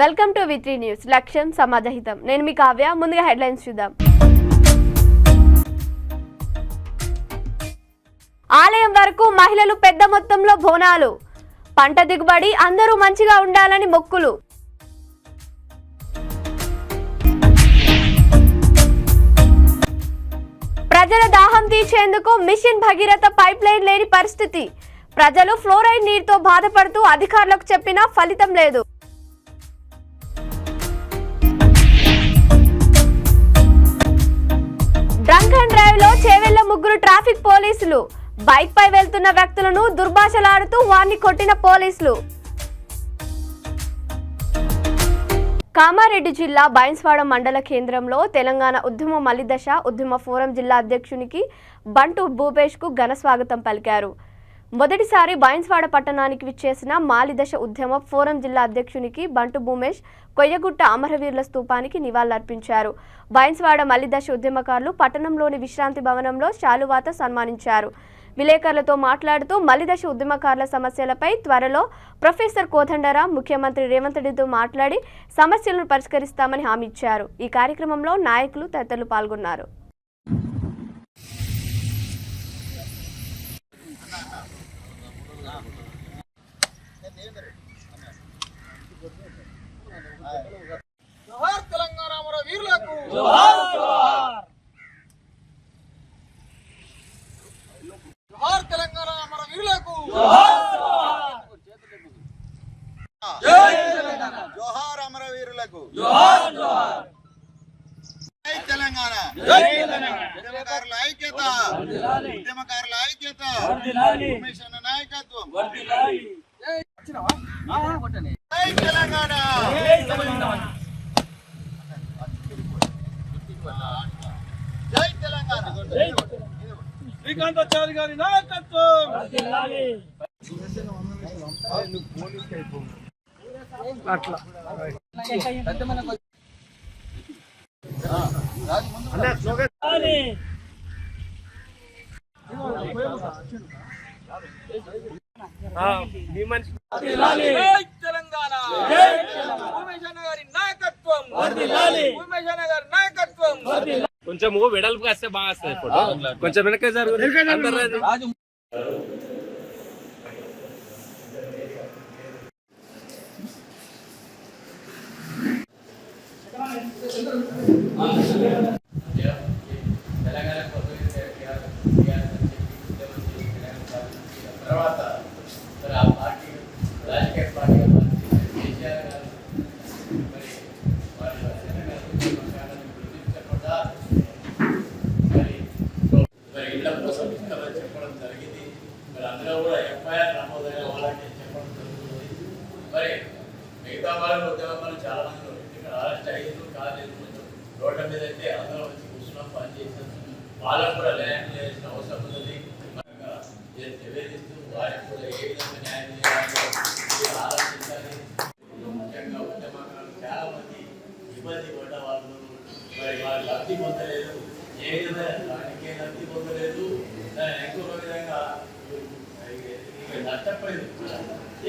Welcome to V3 news. లక్ష్యం సమాజహితం. నేను మీ కావ్య. ముందుగా హెడ్లైన్స్ చూద్దాం. ఆలయం వరకు మహిళలు పెద్ద మొత్తంలో బోనాలు. పంట దిగుబడి అందరూ మంచిగా ఉండాలని మొక్కులు. ప్రజల దాహం తీర్చేందుకు మిషన్ భగీరథ పైప్ లైన్ లేని పరిస్థితి. ప్రజలు ఫ్లోరైడ్ నీటితో బాధపడుతూ అధికారులకు చెప్పినా ఫలితం లేదు. డ్రంక్ అండ్ డ్రైవ్ లో చేవెళ్ల ముగ్గురు ట్రాఫిక్ పోలీసులు. బైక్ పై వెళ్తున్న వ్యక్తులను దుర్భాషలాడుతూ వారిని కొట్టిన పోలీసులు. కామారెడ్డి జిల్లా బైన్స్వాడ మండల కేంద్రంలో తెలంగాణ ఉద్యమ మలిదశ ఉద్యమ ఫోరం జిల్లా అధ్యక్షునికి బంటు భూపేష్ కు ఘన స్వాగతం పలికారు. మొదటిసారి బైన్స్వాడ పట్టణానికి విచ్చేసిన మాలిదశ ఉద్యమ ఫోరం జిల్లా అధ్యక్షునికి బంటు భూమేష్ కొయ్యగుట్ట అమరవీరుల స్తూపానికి నివాళులర్పించారు. బైన్స్వాడ మలిదశ ఉద్యమకారులు పట్టణంలోని విశ్రాంతి భవనంలో శాలువాత సన్మానించారు. విలేకరులతో మాట్లాడుతూ మలిదశ ఉద్యమకారుల సమస్యలపై త్వరలో ప్రొఫెసర్ కోదండరాం ముఖ్యమంత్రి రేవంత్ రెడ్డితో మాట్లాడి సమస్యలను పరిష్కరిస్తామని హామీ ఇచ్చారు. ఈ కార్యక్రమంలో నాయకులు తదితరులు పాల్గొన్నారు. జోహార్ తెలంగాణ అమర వీరులకు. జోహార్ తెలంగాణ అమర వీరులకు. జోహార్ అమర వీరులకు. జై తెలంగాణ. ఉద్యమకారుల ఐక్యత. ఉద్యమకారుల ఐక్యత. ఉమేష్ అన్న నాయకత్వం. జై తెలంగాణ. జై తెలంగాణ. శ్రీకాంతాచారి గారి నాయకత్వం. అట్లా తెలంగాణ. ఉమేష్ అన్న గారి నాయకత్వం. ఉమేష్ అన్న గారి నాయకత్వం. కొంచెం వెడల్పు వస్తే బాగా వస్తుంది. ఫోటో కొంచెం వెనక జరుగు. తర్వాత ఆ పార్టీ రాజకీయ పార్టీ కేసీఆర్ గారు మరి వారి గుర్తించకుండా మరి ఇళ్ల కోసం ఇస్తామని చెప్పడం జరిగింది. మరి అందులో కూడా ఎఫ్ఐఆర్ నమోదైన వాళ్ళని చెప్పడం జరుగుతుంది. మరి మిగతా వాళ్ళు ఉద్యోగాలు చాలా మంది ఇక్కడ అరెస్ట్ అయ్యారు కాలేదు. కొంచెం రోడ్ల మీద అయితే అందరూ వచ్చి కూర్చున్నాం, పని చేసాం. వాళ్ళకు కూడా న్యాయం చేయాల్సిన అవసరం ఉన్నది. నివేదిస్తూ వారికి కూడా ఏ విధంగా న్యాయం చేయాలి ఆలోచించాలి. ముఖ్యంగా ఉద్యమకారులు చాలా మంది ఇబ్బంది పడ్డ వాళ్ళు, మరి వారు లబ్ధి పొందలేదు. ఏ విధంగా దానికే లబ్ధి పొందలేదు. దాని ఎక్కువ విధంగా నష్టపోయింది.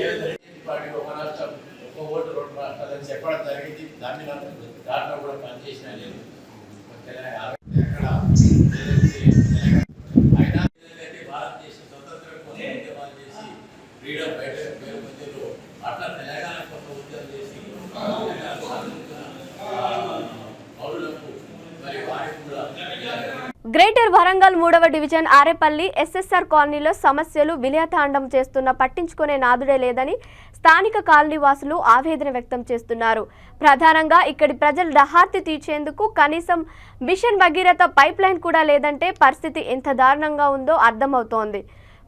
ఏ విధంగా పార్టీ ఒక రాష్ట్రం ఒక ఓటు రెండు రాష్ట్రాలని చెప్పడం జరిగింది. దాంట్లో కూడా పనిచేసిన నేను ఎక్కడ అయినా భారతదేశం స్వతంత్రం కోసం ఉద్యమాలు చేసి ఫ్రీడమ్ ఫైటర్ పేరు మధ్యలో అట్లా తెలంగాణ కోసం ఉద్యమం చేసి పౌరులకు మరి వారికి కూడా గ్రేటర్ వరంగల్ 3వ డివిజన్ ఆరేపల్లి ఎస్ఎస్ఆర్ కాలనీలో సమస్యలు విలయతాండం చేస్తున్నా పట్టించుకునే నాదుడే లేదని స్థానిక కాలనీ వాసులు ఆవేదన వ్యక్తం చేస్తున్నారు. ప్రధానంగా ఇక్కడి ప్రజలు దహార్తి తీర్చేందుకు కనీసం మిషన్ భగీరథ పైప్ లైన్ కూడా లేదంటే పరిస్థితి ఎంత దారుణంగా ఉందో అర్థమవుతోంది.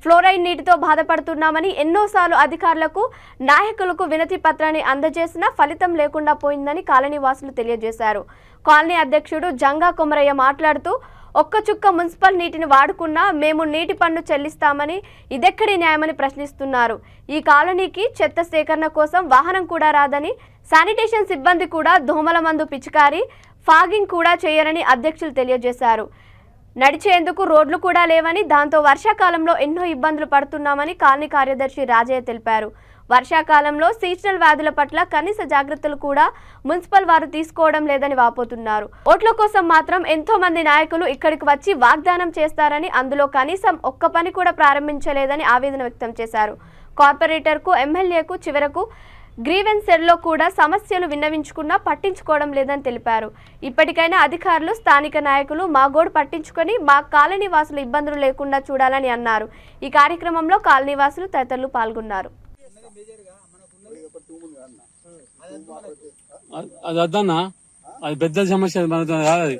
ఫ్లోరైడ్ నీటితో బాధపడుతున్నామని ఎన్నోసార్లు అధికారులకు నాయకులకు వినతి పత్రాన్ని అందజేసినా ఫలితం లేకుండా పోయిందని కాలనీ వాసులు తెలియజేశారు. కాలనీ అధ్యక్షుడు జంగా కొమరయ్య మాట్లాడుతూ ఒక్క చుక్క మున్సిపల్ నీటిని వాడుకున్నా మేము నీటి పన్ను చెల్లిస్తామని ఇదెక్కడి న్యాయమని ప్రశ్నిస్తున్నారు. ఈ కాలనీకి చెత్త సేకరణ కోసం వాహనం కూడా రాదని, శానిటేషన్ సిబ్బంది కూడా దోమల మందు పిచికారి ఫాగింగ్ కూడా చేయరని అధ్యక్షులు తెలియజేశారు. నడిచేందుకు రోడ్లు కూడా లేవని, దాంతో వర్షాకాలంలో ఎన్నో ఇబ్బందులు పడుతున్నామని కాలనీ కార్యదర్శి రాజయ్య తెలిపారు. వర్షాకాలంలో సీజనల్ వ్యాధుల పట్ల కనీస జాగ్రత్తలు కూడా మున్సిపల్ వారు తీసుకోవడం లేదని వాపోతున్నారు. ఓట్ల కోసం మాత్రం ఎంతో మంది నాయకులు ఇక్కడికి వచ్చి వాగ్దానం చేస్తారని అందులో కనీసం ఒక్క పని కూడా ప్రారంభించలేదని ఆవేదన వ్యక్తం చేశారు. కార్పొరేటర్కు ఎమ్మెల్యేకు చివరకు గ్రీవెన్స్ సెల్లో కూడా సమస్యలు విన్నవించుకున్నా పట్టించుకోవడం లేదని తెలిపారు. ఇప్పటికైనా అధికారులు స్థానిక నాయకులు మా గోడు పట్టించుకొని మా కాలనీ వాసులు ఇబ్బందులు లేకుండా చూడాలని అన్నారు. ఈ కార్యక్రమంలో కాలనీ వాసులు తదితరులు పాల్గొన్నారు. అది వద్దన్నా, అది పెద్ద సమస్య మనతో కాదు. అది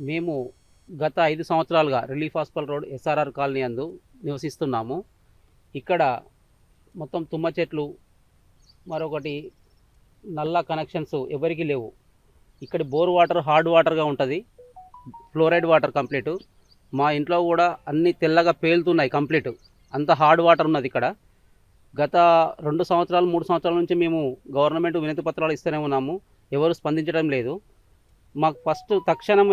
మేము గత 5 సంవత్సరాలుగా relief hospital road SRR colony యందు నివసిస్తున్నాము. ఇక్కడ మొత్తం తుమ్మ చెట్లు, మరొకటి నల్ల కనెక్షన్స్ ఎవరికి లేవు. ఇక్కడ బోర్ వాటర్ హార్డ్ వాటర్గా ఉంటుంది, ఫ్లోరైడ్ వాటర్ కంప్లీట్. మా ఇంట్లో కూడా అన్ని తెల్లగా పేలుతున్నాయి కంప్లీట్, అంత హార్డ్ వాటర్ ఉన్నది ఇక్కడ. గత 2 సంవత్సరాలు 3 సంవత్సరాల నుంచి మేము గవర్నమెంట్ వినతి పత్రాలు ఇస్తూనే ఉన్నాము, ఎవరు స్పందించడం లేదు. మాకు ఫస్ట్ తక్షణం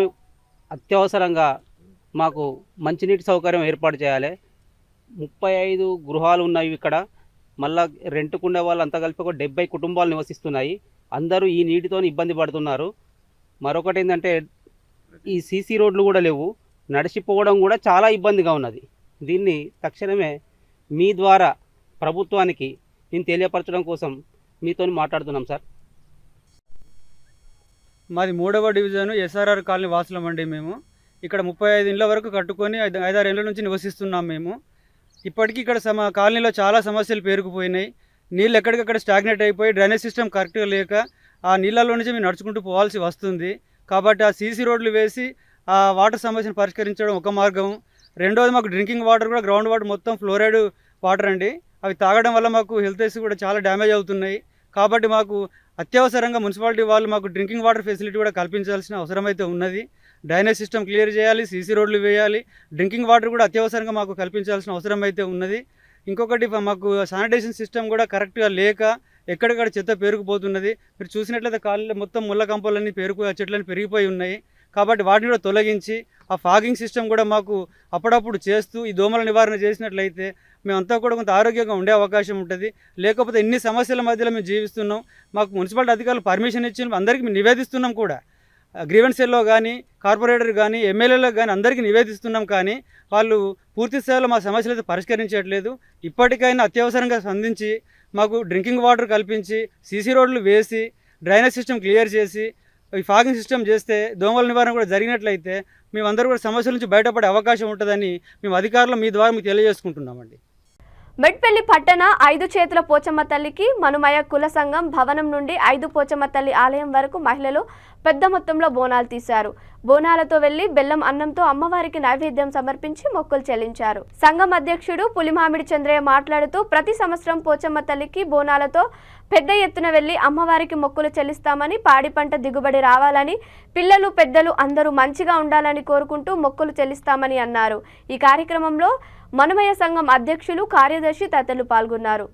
అత్యవసరంగా మాకు మంచినీటి సౌకర్యం ఏర్పాటు చేయాలి. 35 గృహాలు ఉన్నాయి ఇక్కడ, మళ్ళా రెంట్కుండే వాళ్ళు అంతా కలిపి ఒక 70 కుటుంబాలు నివసిస్తున్నాయి. అందరూ ఈ నీటితో ఇబ్బంది పడుతున్నారు. మరొకటి ఏంటంటే ఈ సీసీ రోడ్లు కూడా లేవు, నడిచిపోవడం కూడా చాలా ఇబ్బందిగా ఉన్నది. దీన్ని తక్షణమే మీ ద్వారా ప్రభుత్వానికి నేను తెలియపరచడం కోసం మీతో మాట్లాడుతున్నాం సార్. మాది 3వ డివిజన్ ఎస్ఆర్ఆర్ కాలనీ వాసులం అండి. మేము ఇక్కడ 35 ఇళ్ళ వరకు కట్టుకొని 5-6 ఏళ్ళ నుంచి నివసిస్తున్నాం. మేము ఇప్పటికీ ఇక్కడ కాలనీలో చాలా సమస్యలు పేరుకుపోయినాయి. నీళ్ళు ఎక్కడికక్కడ స్టాగ్నేట్ అయిపోయి డ్రైనేజ్ సిస్టమ్ కరెక్ట్గా లేక ఆ నీళ్ళలో నుంచి మేము నడుచుకుంటూ పోవాల్సి వస్తుంది. కాబట్టి ఆ సీసీ రోడ్లు వేసి ఆ వాటర్ సమస్యను పరిష్కరించడం ఒక మార్గం. రెండోది, మాకు డ్రింకింగ్ వాటర్ కూడా గ్రౌండ్ వాటర్ మొత్తం ఫ్లోరైడ్ వాటర్ అండి. అవి తాగడం వల్ల మాకు హెల్త్ ఇష్యూస్ కూడా చాలా డ్యామేజ్ అవుతున్నాయి. కాబట్టి మాకు అత్యవసరంగా మున్సిపాలిటీ వాళ్ళు మాకు డ్రింకింగ్ వాటర్ ఫెసిలిటీ కూడా కల్పించాల్సిన అవసరం అయితే ఉన్నది. డ్రైనేజ్ సిస్టమ్ క్లియర్ చేయాలి, సీసీ రోడ్లు వేయాలి, డ్రింకింగ్ వాటర్ కూడా అత్యవసరంగా మాకు కల్పించాల్సిన అవసరం అయితే ఉన్నది. ఇంకొకటి, మాకు శానిటేషన్ సిస్టమ్ కూడా కరెక్ట్గా లేక ఎక్కడికక్కడ చెత్త పేరుకుపోతున్నది. మీరు చూసినట్లయితే కాలనీలో మొత్తం ముళ్ళ కంపలన్నీ చెట్లన్నీ పెరిగిపోయి ఉన్నాయి. కాబట్టి వాటిని కూడా తొలగించి ఆ ఫాగింగ్ సిస్టమ్ కూడా మాకు అప్పుడప్పుడు చేస్తూ ఈ దోమల నివారణ చేసినట్లయితే మేమంతా కూడా కొంత ఆరోగ్యంగా ఉండే అవకాశం ఉంటుంది. లేకపోతే ఇన్ని సమస్యల మధ్యలో మేము జీవిస్తున్నాం. మాకు మున్సిపాలిటీ అధికారులు పర్మిషన్ ఇచ్చి అందరికీ మేము నివేదిస్తున్నాం కూడా, గ్రీవెన్స్ సెల్లో కానీ కార్పొరేటర్ కానీ ఎమ్మెల్యేలకు కానీ అందరికీ నివేదిస్తున్నాం. కానీ వాళ్ళు పూర్తి స్థాయిలో మా సమస్యలు అయితే పరిష్కరించట్లేదు. ఇప్పటికైనా అత్యవసరంగా స్పందించి మాకు డ్రింకింగ్ వాటర్ కల్పించి సీసీ రోడ్లు వేసి డ్రైనేజ్ సిస్టమ్ క్లియర్ చేసి ఈ ఫాగింగ్ సిస్టమ్ చేస్తే దోమల నివారణ కూడా జరిగినట్లయితే మేమందరూ కూడా సమస్యల నుంచి బయటపడే అవకాశం ఉంటుందని మేము అధికారులు మీ ద్వారా మీకు తెలియజేసుకుంటున్నామండి. మెట్పల్లి పట్టణ 5 చేతుల పోచమ్మ తల్లికి మనుమయ కుల సంఘం భవనం నుండి 5 పోచమ్మ తల్లి ఆలయం వరకు మహిళలు పెద్ద మొత్తంలో బోనాలు తీశారు. బోనాలతో వెళ్లి బెల్లం అన్నంతో అమ్మవారికి నైవేద్యం సమర్పించి మొక్కులు చెల్లించారు. సంఘం అధ్యక్షుడు పులిమామిడి చంద్రయ్య మాట్లాడుతూ ప్రతి సంవత్సరం పోచమ్మ తల్లికి బోనాలతో పెద్ద ఎత్తున వెళ్లి అమ్మవారికి మొక్కులు చెల్లిస్తామని, పాడి పంట దిగుబడి రావాలని, పిల్లలు పెద్దలు అందరూ మంచిగా ఉండాలని కోరుకుంటూ మొక్కులు చెల్లిస్తామని అన్నారు. ఈ కార్యక్రమంలో మనుమయ సంఘం అధ్యక్షులు, కార్యదర్శి తదితరులు పాల్గొన్నారు.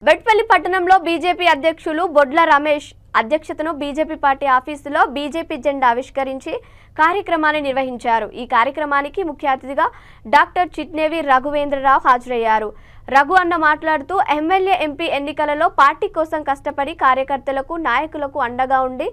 బెట్పల్లి పట్టణంలో బీజేపీ అధ్యక్షులు బొడ్ల రమేష్ అధ్యక్షతను బీజేపీ పార్టీ ఆఫీసులో బీజేపీ జెండా ఆవిష్కరించి కార్యక్రమాన్ని నిర్వహించారు. ఈ కార్యక్రమానికి ముఖ్య అతిథిగా డాక్టర్ చిట్నేవి రఘువేంద్రరావు హాజరయ్యారు. రఘు అన్న మాట్లాడుతూ ఎమ్మెల్యే ఎంపీ ఎన్నికలలో పార్టీ కోసం కష్టపడి కార్యకర్తలకు నాయకులకు అండగా ఉండి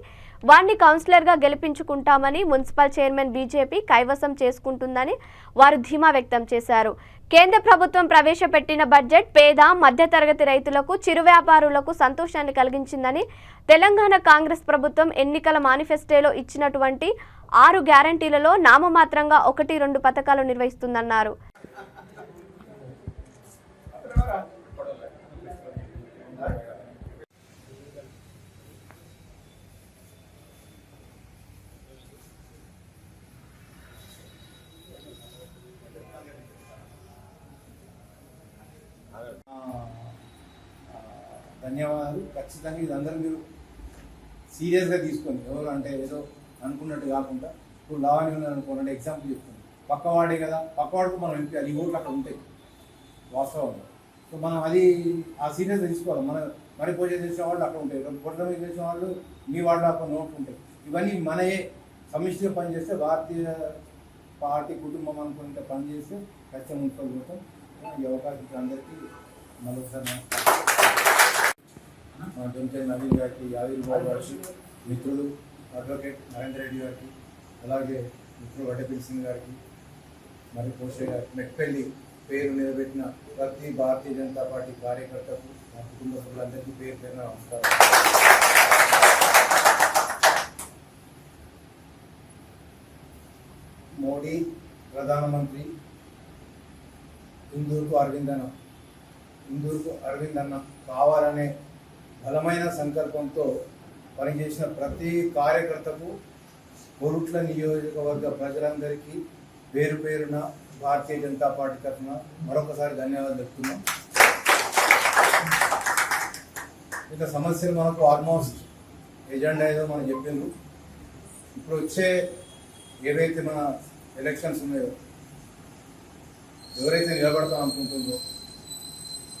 వారిని కౌన్సిలర్గా గెలిపించుకుంటామని మున్సిపల్ చైర్మన్ బీజేపీ కైవసం చేసుకుంటుందని వారు ధీమా వ్యక్తం చేశారు. కేంద్ర ప్రభుత్వం ప్రవేశపెట్టిన బడ్జెట్ పేద మధ్యతరగతి రైతులకు చిరు వ్యాపారులకు సంతోషాన్ని కలిగించిందని తెలంగాణ కాంగ్రెస్ ప్రభుత్వం ఎన్నికల మేనిఫెస్టోలో ఇచ్చినటువంటి 6 గ్యారంటీలలో నామమాత్రంగా 1-2 పథకాలు నిర్వహిస్తుందన్నారు. ధన్యవాదాలు. ఖచ్చితంగా ఇది అందరూ మీరు సీరియస్గా తీసుకోండి. ఎవరు అంటే ఏదో అనుకున్నట్టు కాకుండా ఇప్పుడు లావణ్య ఉన్నది అనుకోండి, ఎగ్జాంపుల్ చెప్తుంది, పక్కవాడే కదా, పక్కవాడికి మనం ఎంపీ ఈ ఓట్లు అక్కడ ఉంటాయి వాస్తవంగా. సో మనం అది ఆ సీరియస్గా తీసుకోవాలి. మన మరి పూజ చేసిన వాళ్ళు అక్కడ ఉంటాయి, పొట్ల మీద చేసిన వాళ్ళు మీ వాళ్ళు అక్కడ నోట్లు ఉంటాయి. ఇవన్నీ మనయే సమిష్టిగా పనిచేస్తే భారతీయ పార్టీ కుటుంబం అనుకుంటే పనిచేస్తే ఖచ్చితంగా మున్సిపల్ ఈ అవకాశం అందరికీ మరొకసారి మా దొంచని నవీన్ గారికి, యాదగిరి బాబు గారికి, మిత్రులు అడ్వకేట్ నరేంద్ర రెడ్డి గారికి, అలాగే మిత్రులు వడ్డేపల్లి సింగ్ గారికి, మరి పోషే గారికి, మెట్పల్లి పేరు నిలబెట్టిన ప్రతి భారతీయ జనతా పార్టీ కార్యకర్తకు, మా కుటుంబ సభ్యులందరికీ పేరు పేరున నమస్కారం. మోడీ ప్రధానమంత్రి ఇందూరుకు అరవింద్ అన్న కావాలనే బలమైన సంకల్పంతో పనిచేసిన ప్రతి కార్యకర్తకు కోరుట్ల నియోజకవర్గ ప్రజలందరికీ పేరు పేరున భారతీయ జనతా పార్టీ తరఫున మరొకసారి ధన్యవాదాలు చెప్తున్నాం. ఇక సమస్యలు మనకు ఆల్మోస్ట్ ఎజెండా ఏదో మనం చెప్పిండ్రు. ఇప్పుడు వచ్చే ఏవైతే మన ఎలక్షన్స్ ఉన్నాయో, ఎవరైతే నిలబడతాం అనుకుంటుందో,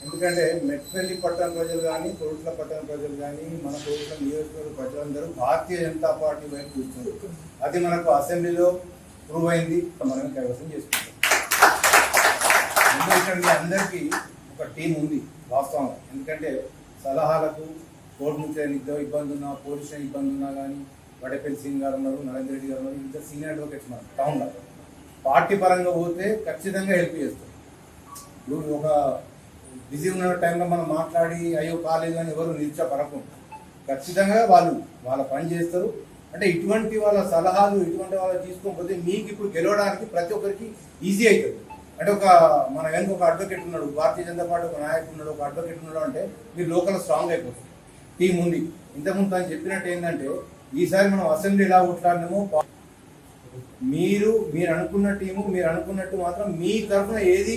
ఎందుకంటే మెట్పల్లి పట్టణ ప్రజలు కానీ, కోరుట్ల పట్టణ ప్రజలు కానీ, మన కోరుట్ల నియోజకవర్గ ప్రజలందరూ భారతీయ జనతా పార్టీ వైపు చూస్తున్నారు. అది మనకు అసెంబ్లీలో ప్రూవ్ అయింది, మనం కైవసం చేసుకుంటాం. ఎందుకంటే అందరికీ ఒక టీం ఉంది వాస్తవంగా. ఎందుకంటే సలహాలకు కోర్టు నుంచి ఇబ్బంది ఉన్నా, పోలీస్ ఇబ్బంది ఉన్నా కానీ వడ్డేపల్లి సింగ్ గారు ఉన్నారు, నరేంద్ర రెడ్డి గారు ఉన్నారు, ఇంకా సీనియర్ అడ్వకేట్స్ మన టౌన్లో పార్టీ పరంగా పోతే ఖచ్చితంగా హెల్ప్ చేస్తారు. ఇప్పుడు ఒక బిజీ ఉన్న టైంలో మనం మాట్లాడి అయ్యో కాలేదు అని ఎవరు నిరుత్సాహపడకుండా ఖచ్చితంగా వాళ్ళ పని చేస్తారు. అంటే ఇటువంటి వాళ్ళ సలహాలు, ఇటువంటి వాళ్ళు తీసుకోకపోతే మీకు ఇప్పుడు గెలవడానికి ప్రతి ఒక్కరికి ఈజీ అవుతుంది. అంటే మన వెనుక ఒక అడ్వకేట్ ఉన్నాడు, భారతీయ జనతా పార్టీ ఒక నాయకుడు ఉన్నాడు, ఒక అడ్వకేట్ ఉన్నాడు అంటే మీరు లోకల్ స్ట్రాంగ్ అయిపోతుంది. టీం ఉంది. ఇంతకుముందు తను చెప్పినట్టు ఏంటంటే ఈసారి మనం అసెంబ్లీ ఎలా కొట్లాడినామో మీరు అనుకున్న టీము మీరు అనుకున్నట్టు మాత్రం మీ తరఫున ఏది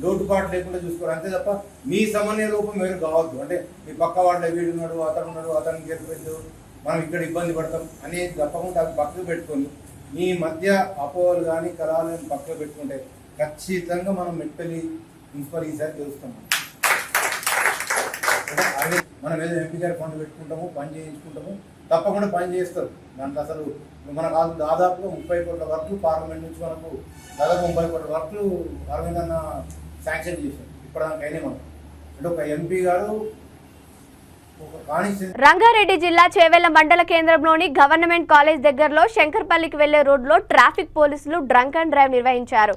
లోటుపాటు లేకుండా చూసుకోరు, అంతే తప్ప మీ సమన్వయ లోపం వేరు కావద్దు. అంటే మీ పక్క వాళ్ళ వీడున్నాడు, అతను గెలిపెట్టు, మనం ఇక్కడ ఇబ్బంది పడతాం అనేది తప్పకుండా అది పక్కకు పెట్టుకొని మీ మధ్య అపోహలు కానీ కళాలను పక్కకు పెట్టుకుంటే ఖచ్చితంగా మనం మెట్పల్లి మున్సిపల్ ఈసారి గెలుస్తాం. అదే మనం ఏదో ఎంపీ గారి ఫండ్ పెట్టుకుంటాము, పని చేయించుకుంటాము, తప్పకుండా పని చేస్తారు. దాంట్లో అసలు మనకు దాదాపుగా 30 కోట్ల వర్క్లు పార్లమెంట్ నుంచి మనకు దాదాపు 30 కోట్ల వర్క్లు అరవింద్ అన్న శాంక్షన్ చేశారు ఇప్పటిదానికైనా. మనం అంటే ఒక ఎంపీ గారు రంగారెడ్డి జిల్లా చేవెళ్ల మండల కేంద్రంలోని గవర్నమెంట్ కాలేజ్ దగ్గరలో శంకర్పల్లికి వెళ్లే రోడ్లో ట్రాఫిక్ పోలీసులు డ్రంక్ అండ్ డ్రైవ్ నిర్వహించారు.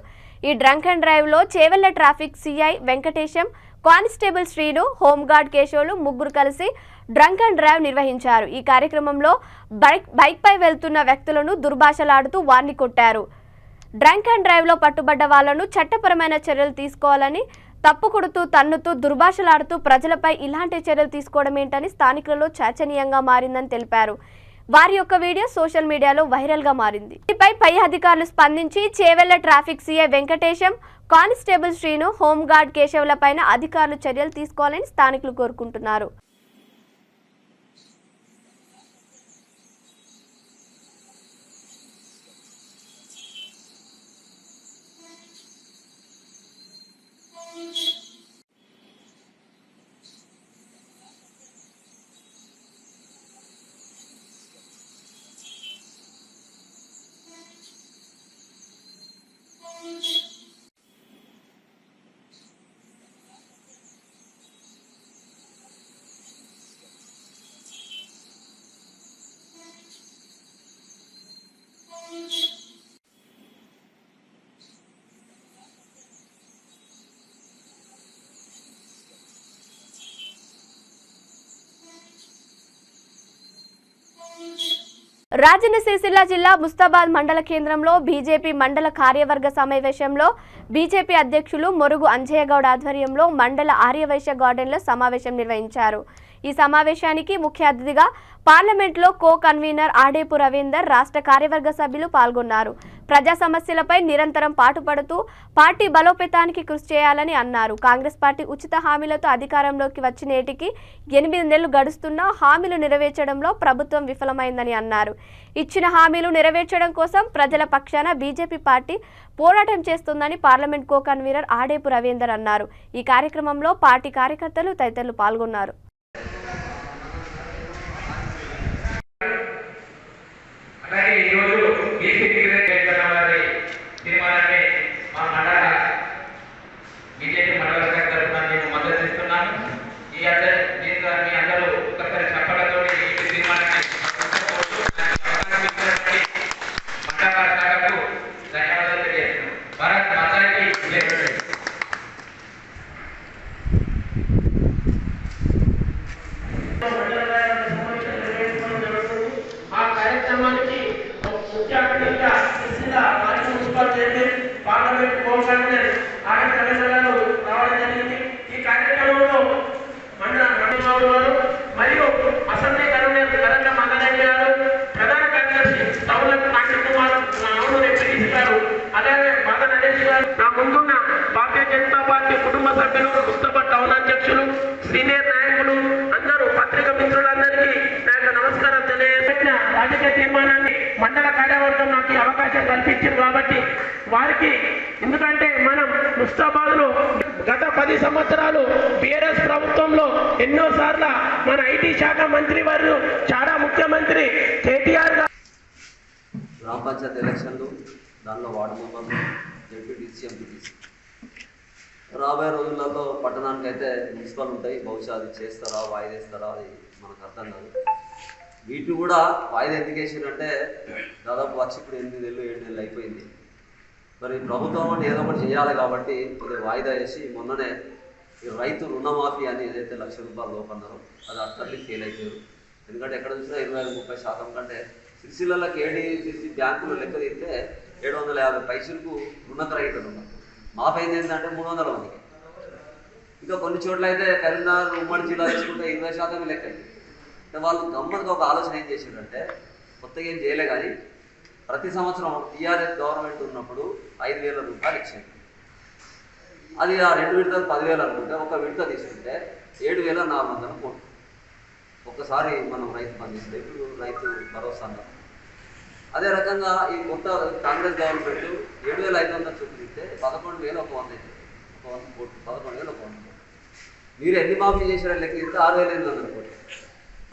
ఈ డ్రంక్ అండ్ డ్రైవ్ లో Chevella traffic CI Venkatesham, constable Srinu, home guard Keshavulu ముగ్గురు కలిసి డ్రంక్ అండ్ డ్రైవ్ నిర్వహించారు. ఈ కార్యక్రమంలో బైక్ పై వెళ్తున్న వ్యక్తులను దుర్భాషలాడుతూ వారిని కొట్టారు. డ్రంక్ అండ్ డ్రైవ్ లో పట్టుబడ్డ వాళ్లను చట్టపరమైన చర్యలు తీసుకోవాలని, తప్పు కొడుతూ తన్నుతూ దుర్భాషలాడుతూ ప్రజలపై ఇలాంటి చర్యలు తీసుకోవడం ఏంటని స్థానికులలో చర్చనీయంగా మారిందని తెలిపారు. వారి యొక్క వీడియో సోషల్ మీడియాలో వైరల్ గా మారింది. దీనిపై పై అధికారులు స్పందించి Chevella traffic CI Venkatesham, constable Srinu, home guard కేశవులపైన అధికారులు చర్యలు తీసుకోవాలని స్థానికులు కోరుకుంటున్నారు. రాజన్న సిరిసిల్ల జిల్లా ముస్తాబాద్ మండల కేంద్రంలో బీజేపీ మండల కార్యవర్గ సమావేశంలో బీజేపీ అధ్యక్షులు మొరుగు అంజయ్యగౌడ్ ఆధ్వర్యంలో మండల ఆర్యవైశ్య గార్డెన్లో సమావేశం నిర్వహించారు. ఈ సమావేశానికి ముఖ్య అతిథిగా పార్లమెంట్లో కో కన్వీనర్ ఆడేపు రవీందర్, రాష్ట్ర కార్యవర్గ సభ్యులు పాల్గొన్నారు. ప్రజా సమస్యలపై నిరంతరం పాటుపడుతూ పార్టీ బలోపేతానికి కృషి చేయాలని అన్నారు. కాంగ్రెస్ పార్టీ ఉచిత హామీలతో అధికారంలోకి వచ్చి నేటికి 8 నెలలు గడుస్తున్నా హామీలు నెరవేర్చడంలో ప్రభుత్వం విఫలమైందని అన్నారు. ఇచ్చిన హామీలు నెరవేర్చడం కోసం ప్రజల పక్షాన బీజేపీ పార్టీ పోరాటం చేస్తుందని parliament co convener Adepu Ravinder అన్నారు. ఈ కార్యక్రమంలో పార్టీ కార్యకర్తలు తదితరులు పాల్గొన్నారు. అలాగే ఈరోజు బీజేపీ తీర్మానాన్ని మా మండల బీజేపీ మండల శాఖ తరఫున నేను మద్దతు ఇస్తున్నాను. దీంతో మీ అందరూ ఒక్కసారి చెప్పడంతో ఈ తీర్మానాన్ని మండల శాఖకు ధన్యవాదాలు తెలియజేస్తున్నాను. భారత్ మాతాకి జై. ఆ కార్యక్రమానికి ముఖ్య అతిథిగా మాజీ municipal chairman parliament co convener RS Ravindra గారు రావడం జరిగింది. ఈ కార్యక్రమంలో మండల మరియు అసెంబ్లీ కన్వీనర్ కరంగ మంగారెడ్డి గారు, ప్రధాన కార్యదర్శి టౌన్లకు నాగకుమార్ గారు, అలాగే బాధ నరేష్ గారు, నా ముందున్న భారతీయ జనతా పార్టీ కుటుంబ సభ్యులు, ముస్తాబాద్ టౌన్ అధ్యక్షులు, సీనియర్ నాయకులు, అందరూ పత్రిక మిత్రులందరికీ నా యొక్క నమస్కారం తెలియజేసిన రాజకీయ తీర్మానాన్ని మండల కార్యవర్గం నాకు ఈ అవకాశం కల్పించారు కాబట్టి వారికి, ఎందుకంటే మనం ముస్తాబాద్ లో గత 10 సంవత్సరాలు బీఆర్ఎస్ ప్రభుత్వంలో ఎన్నోసార్లు మన ఐటీ శాఖ మంత్రి వారు చాలా ముఖ్యమంత్రి కేటీఆర్ గారు గ్రామ పంచాయతీ ఎలక్షన్లు, దానిలో వార్డు మెంబర్లు, జెడ్పీటీసీ, ఎంపీటీసీ రాబోయే రోజులలో పట్టణానికి అయితే మున్సిపల్ ఉంటాయి. బహుశా అది చేస్తారా వాయిదేస్తారా అది మనకు అర్థం కాదు. వీటి కూడా వాయిదా ఎందుకు వేసిందంటే దాదాపు వచ్చి ఇప్పుడు 8 నెలలు 7 నెలలు అయిపోయింది. మరి ప్రభుత్వం అంటే ఏదో ఒకటి చేయాలి కాబట్టి కొద్దిగా వాయిదా వేసి మొన్ననే ఈ రైతు రుణమాఫీ అని ఏదైతే ₹1,00,000 లోపు అన్నారో అది అట్లీ ఫెయిల్ అయిపోయారు. ఎందుకంటే ఎక్కడ చూసినా 25-30% కంటే సిరిసిల్లకి ఏడీసీసీ బ్యాంకులు లెక్క తీస్తే 750 పైసలకు రుణగ్రహీతలు ఉన్నారు. మాఫీ అయింది ఏంటంటే 300 మందికి. ఇంకా కొన్ని చోట్ల అయితే కరీంనగర్ ఉమ్మడి జిల్లా తీసుకుంటే 20% లెక్క అయింది. అంటే వాళ్ళు గమ్మత్తుగా ఒక ఆలోచన ఏం చేసిందంటే కొత్తగా ఏం చేయలే కానీ ప్రతి సంవత్సరం టీఆర్ఎస్ గవర్నమెంట్ ఉన్నప్పుడు ₹5,000 ఇచ్చింది. అది ఆ 2 విడతలు 10,000 అనుకుంటే ఒక విడత తీసుకుంటే 7,400 కోట్లు. ఒక్కసారి మనం రైతు పండిస్తే ఇప్పుడు రైతు భరోసా అన్నారు. అదే రకంగా ఈ కొత్త కాంగ్రెస్ గవర్నమెంట్ 7,500 చొప్పులు ఇస్తే 11,100 కోట్లు, 11,100 కోట్లు. మీరు ఎన్ని మాఫీ చేసిన లెక్క ఇస్తే 6,800 కోట్లు.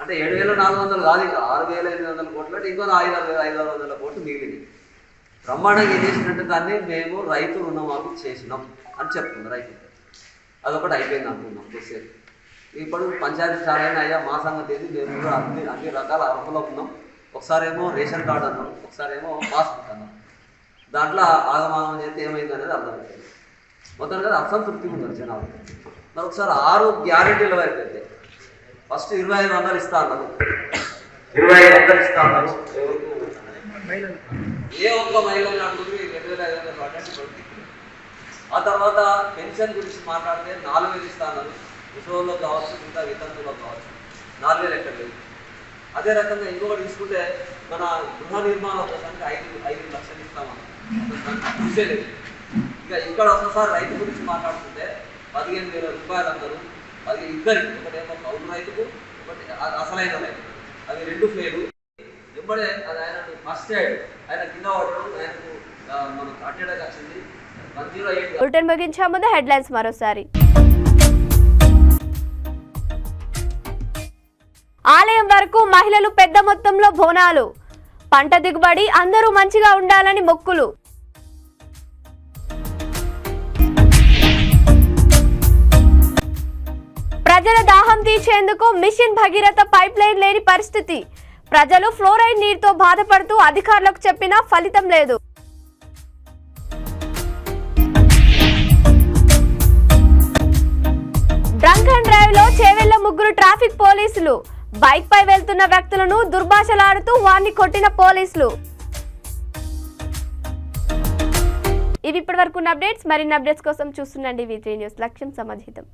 అంటే 7,400 కాదు, ఇక 6,800 కోట్లు అంటే ఇంకో 5,600 కోట్లు మిగిలింది. బ్రహ్మాండంగా ఏం చేసినట్టు దాన్ని మేము రైతు రుణమాఫీ చేసినాం అని చెప్తుంది రైతు. అదొకటి అయిపోయింది అనుకున్నాం. కొద్దిసేపు ఇప్పుడు పంచాయతీ చాలైనా అయ్యా మా సంగతి ఏంది, మేము కూడా అన్ని రకాల అర్హతలో ఉన్నాం. ఒకసారి ఏమో రేషన్ కార్డు అన్నాం, ఒకసారి ఏమో పాస్బుక్ అన్నాం. దాంట్లో ఆగమాగం చేస్తే ఏమైంది అనేది అర్థమైంది. మొత్తం కదా అసంతృప్తిగా ఉన్నారు జనాలు. మరి ఒకసారి 6 గ్యారెంటీల వరకు అయితే ఫస్ట్ 2,500 ఇస్తా అన్నారు, 2,500 ఇస్తా అన్నారు. ఏ ఒక్క మహిళలు అడుగుతుంది 2,500 పడ్డాన్ని. ఆ తర్వాత పెన్షన్ గురించి మాట్లాడితే 4,000 ఇస్తా అన్నారు. ముసలిలో కావచ్చు, ఇంకా వితంతులో కావచ్చు 4,000 ఎక్కడ లేదు. అదే రకంగా ఇంకొకటి తీసుకుంటే మన గృహ నిర్మాణ కోసానికి 5 లక్షలు ఇస్తామన్నారు, చూసేలేదు. ఇక ఇక్కడ ఒకసారి రైతు గురించి మాట్లాడుతుంటే 15,000 అందరూ. అది ఇద్దరికి, ఒకటేమో కౌలు రైతుకు, ఒకటి అసలైన రైతు. అది 2 ఫెయిల్. వెంబడే అది ఆయన ఫస్ట్ ఎయిడ్ ఆయన కింద పడడం, ఆయనకు మనకు అట్టేటకు వచ్చింది 108. బులెటిన్ ముగించే ముందు హెడ్లైన్స్ మరోసారి. ఆలయం వరకు మహిళలు పెద్ద మొత్తంలో బోనాలు, పంట దిగుబడి అందరూ మంచిగా ఉండాలని మొక్కులు. ప్రజల దాహం తీర్చేందుకు మిషన్ భగీరథ పైప్ లైన్ లేని పరిస్థితి. ప్రజలు ఫ్లోరైడ్ నీటితో బాధపడుతూ అధికారులకు చెప్పినా ఫలితం లేదు. డ్రంక్ అండ్ డ్రైవ్ లో చేవెళ్ల 3 ట్రాఫిక్ పోలీసులు, బైక్ పై వెళ్తున్న వ్యక్తులను దుర్భాషలాడుతూ వారిని కొట్టిన పోలీసులు. ఇవి ఇప్పటివరకు ఉన్న అప్డేట్స్. మరిన్ని అప్డేట్స్ కోసం చూస్తుండండి V3 న్యూస్. లక్ష్యం సమాధితం.